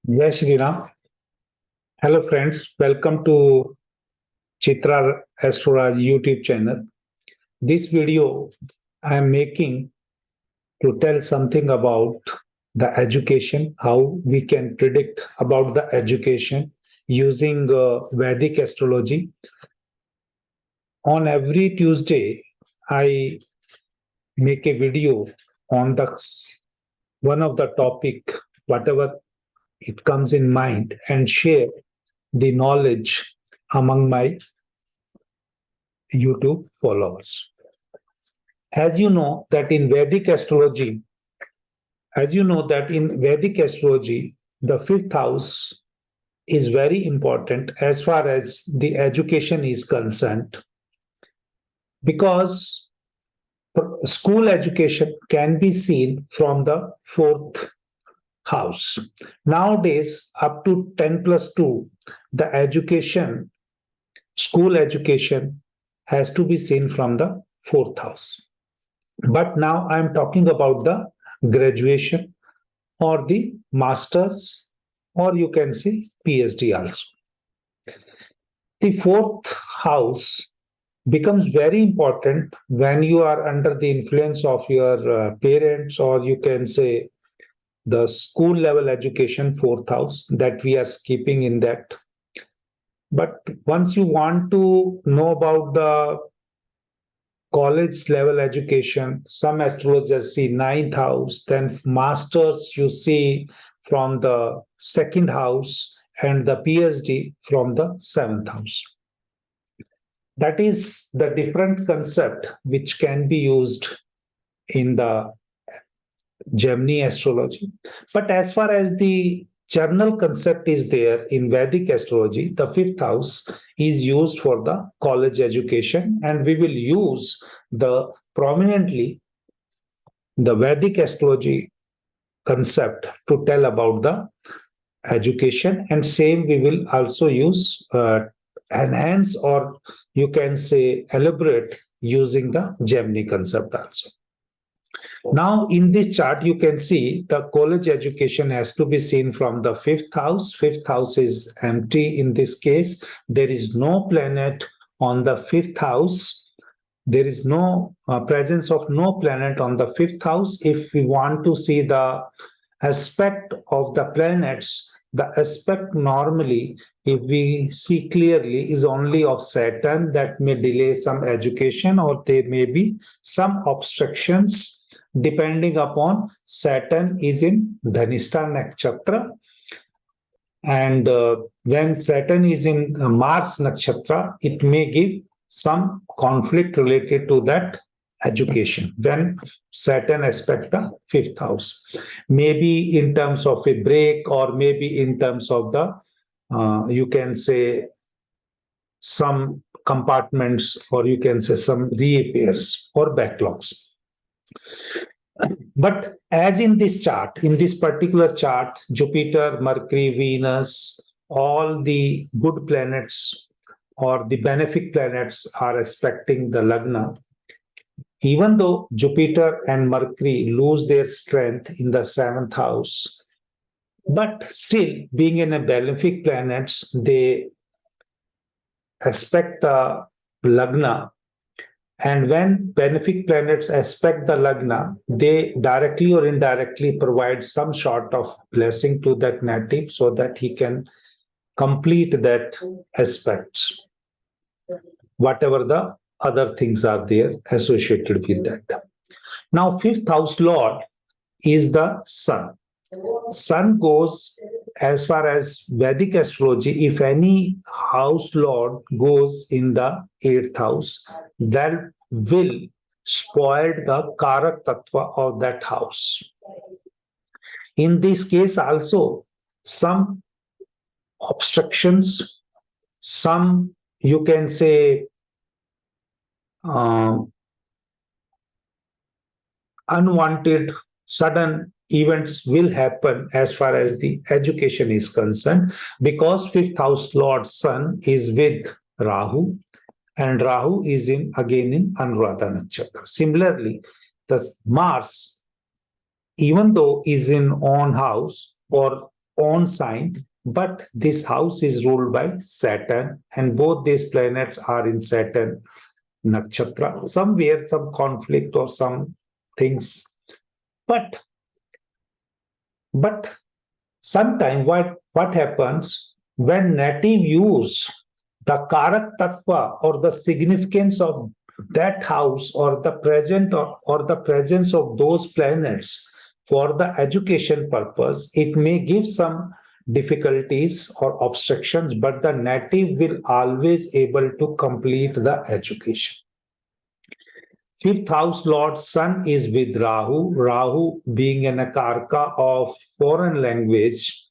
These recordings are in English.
Jai Shri Ram. Hello friends, welcome to Chitra Astrology YouTube channel. This video I am making to tell something about the education, how we can predict about the education using Vedic astrology. On every Tuesday, I make a video on the one of the topic, whatever it comes in mind, and share the knowledge among my YouTube followers. As you know that in Vedic astrology, the fifth house is very important as far as the education is concerned, because school education can be seen from the fourth house. Nowadays, up to 10 plus 2, the education, school education, has to be seen from the fourth house. But now I'm talking about the graduation or the masters, or you can say PhD also. The fourth house becomes very important when you are under the influence of your parents, or you can say the school level education, fourth house, that we are skipping in that. But once you want to know about the college level education, some astrologers see ninth house, then masters you see from the second house, and the PhD from the seventh house. That is the different concept which can be used in the Jaimini astrology. But as far as the general concept is there in Vedic astrology, the fifth house is used for the college education, and we will use the prominently the Vedic astrology concept to tell about the education, and same we will also use enhance, or you can say elaborate, using the Gemini concept also. Now, in this chart, you can see the college education has to be seen from the fifth house. Fifth house is empty in this case. There is no planet on the fifth house. There is no presence of no planet on the fifth house. If we want to see the aspect of the planets, the aspect normally, if we see clearly, is only of Saturn. That may delay some education, or there may be some obstructions depending upon Saturn is in Dhanishta Nakshatra. And when Saturn is in Mars Nakshatra, it may give some conflict related to that education. Then Saturn aspect the fifth house, maybe in terms of a break, or maybe in terms of the you can say some compartments, or you can say some reappears or backlogs. But as in this chart, in this particular chart, Jupiter, Mercury, Venus, all the good planets or the benefic planets are aspecting the Lagna. Even though Jupiter and Mercury lose their strength in the seventh house, but still, being in a benefic planets, they aspect the Lagna. And when benefic planets aspect the Lagna, they directly or indirectly provide some sort of blessing to that native so that he can complete that aspects, whatever the other things are there associated with that. Now, fifth house lord is the sun. Sun goes, as far as Vedic astrology, if any house lord goes in the eighth house, that will spoil the Karak Tattva of that house. In this case, also, some obstructions, some, you can say, unwanted, sudden events will happen as far as the education is concerned, because fifth house lord sun is with Rahu, and Rahu is again in Anuradha Nakshatra. Similarly, the Mars, even though is in own house, or own sign, but this house is ruled by Saturn, and both these planets are in Saturn nakshatra. Somewhere, some conflict or some things, but but sometime what happens when native use the karak tattva or the significance of that house or the present or the presence of those planets for the education purpose, it may give some difficulties or obstructions, but the native will always able to complete the education. Fifth house Lord Sun is with Rahu. Rahu being an akarka of foreign language,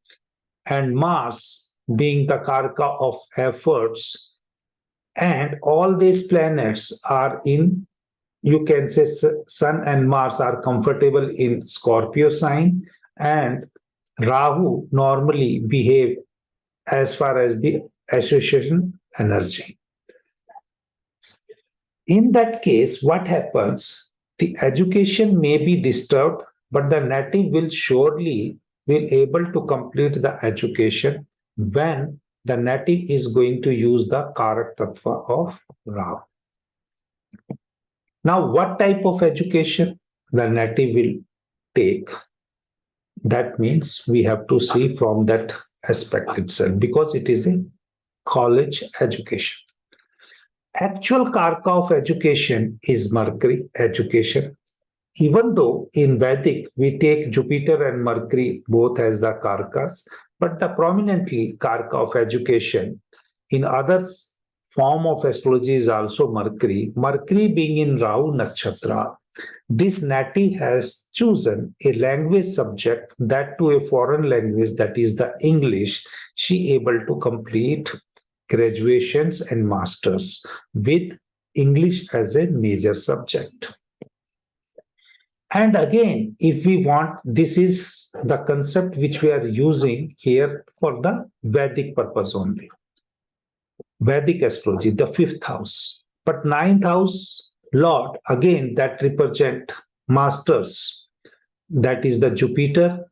and Mars being the karka of efforts. And all these planets are in, you can say, Sun and Mars are comfortable in Scorpio sign, and Rahu normally behave as far as the association energy. In that case, what happens? The education may be disturbed, but the native will surely will able to complete the education when the native is going to use the Karak Tattva of Rahu. Now, what type of education the native will take? That means we have to see from that aspect itself, because it is a college education. Actual karka of education is Mercury education. Even though in Vedic we take Jupiter and Mercury both as the karkas, but the prominently karka of education in others form of astrology is also Mercury. Mercury being in Rahu Nakshatra, this native has chosen a language subject, that to a foreign language, that is the English. She able to complete graduations and masters with English as a major subject. And again, if we want, this is the concept which we are using here for the Vedic purpose only. Vedic astrology, the fifth house. But ninth house, Lord, again, that represent masters. That is the Jupiter,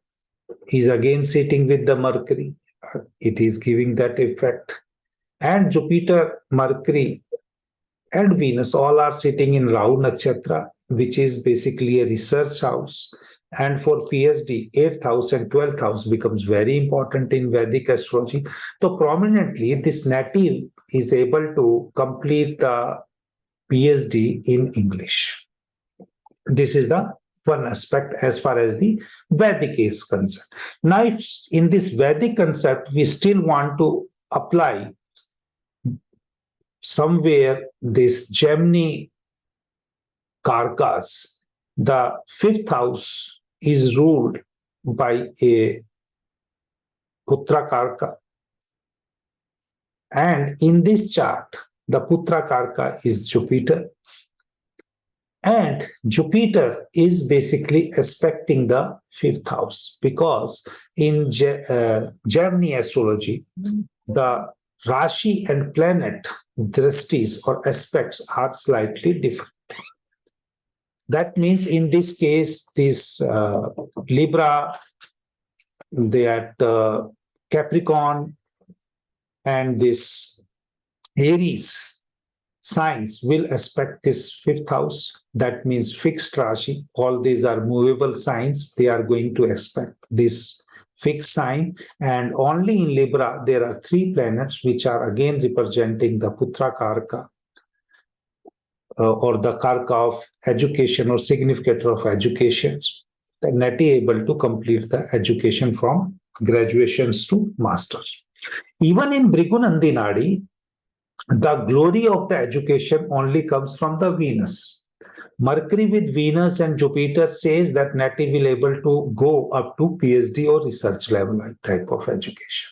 is again sitting with the Mercury. It is giving that effect. And Jupiter, Mercury, and Venus all are sitting in Rahu Nakshatra, which is basically a research house. And for PhD, 8th house and 12th house becomes very important in Vedic astrology. So prominently, this native is able to complete the PhD in English. This is the one aspect as far as the Vedic is concerned. Now, if in this Vedic concept, we still want to apply somewhere this Jaimini karkas, the fifth house is ruled by a Putra karka. And in this chart, the Putra karka is Jupiter. And Jupiter is basically aspecting the fifth house, because in Jaimini astrology, the Rashi and planet drishtis or aspects are slightly different. That means in this case, this Libra, that Capricorn, and this Aries signs will aspect this fifth house. That means fixed Rashi. All these are movable signs. They are going to aspect this fixed sign. And only in Libra, there are three planets which are again representing the Putra Karka, or the karka of education or significator of education, the native able to complete the education from graduations to masters. Even in Bhrigu Nadi, the glory of the education only comes from the Venus. Mercury with Venus and Jupiter says that native will able to go up to PhD or research level type of education.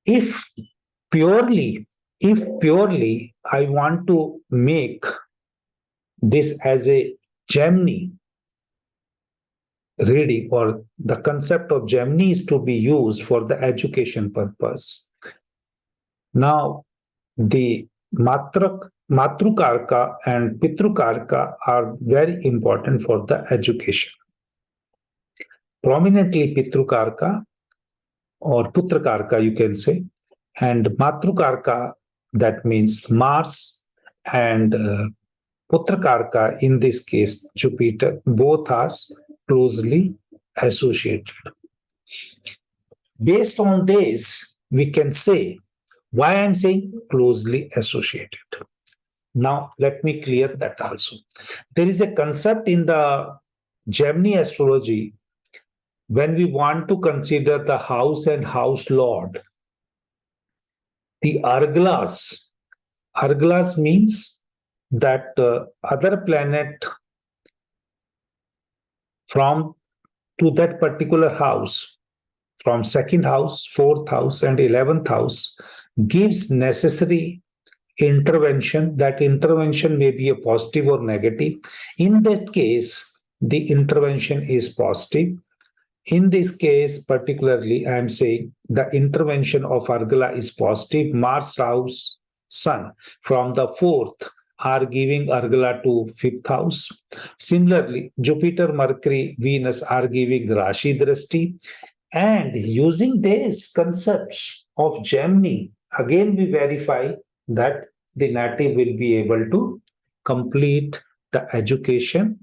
If purely I want to make this as a Jaimini reading, or the concept of Jaimini is to be used for the education purpose. Now, the Matrukarka and Pitrukarka are very important for the education. prominently Pitrukarka or Putrakarka, you can say, and Matrukarka, that means Mars, and Putrakarka, in this case, Jupiter, both are closely associated. Based on this, we can say why I'm saying closely associated. Now, let me clear that also. There is a concept in the Jaimini astrology when we want to consider the house and house lord. The Arglas means that other planet from to that particular house, from second house, fourth house, and 11th house, gives necessary intervention. That intervention may be a positive or negative. In that case, the intervention is positive. In this case, particularly, I am saying the intervention of Argala is positive. Mars, house, Sun from the fourth are giving Argala to fifth house. Similarly, Jupiter, Mercury, Venus are giving Rashi Drashti. And using these concepts of Gemini, again we verify that the native will be able to complete the education,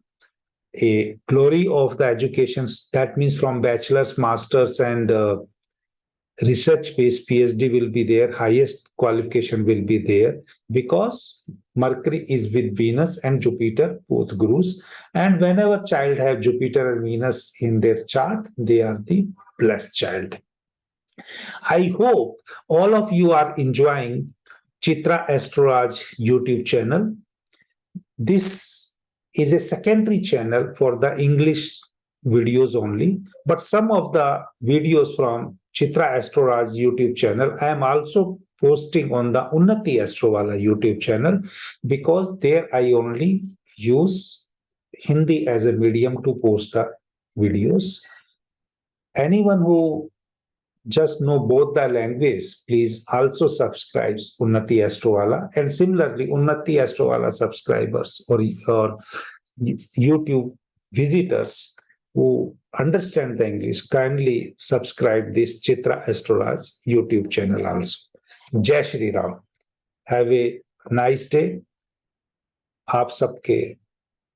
a glory of the education, that means from bachelor's, master's, and research based PhD will be there, highest qualification will be there, because Mercury is with Venus and Jupiter, both gurus. And whenever child have Jupiter and Venus in their chart, they are the blessed child. I hope all of you are enjoying Chitra Astrology YouTube channel. This is a secondary channel for the English videos only, but some of the videos from Chitra Astrology YouTube channel I am also posting on the Unnati Astrovala YouTube channel, because there I only use Hindi as a medium to post the videos. Anyone who just know both the language, please also subscribe Unnati Astrovala. And similarly, Unnati Astrovala subscribers or YouTube visitors who understand the English, kindly subscribe this Chitra Astrology YouTube channel also. Jai Shri Ram. Have a nice day. आप सबके,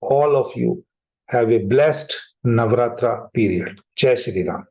all of you, have a blessed Navratra period. Jai Shri Ram.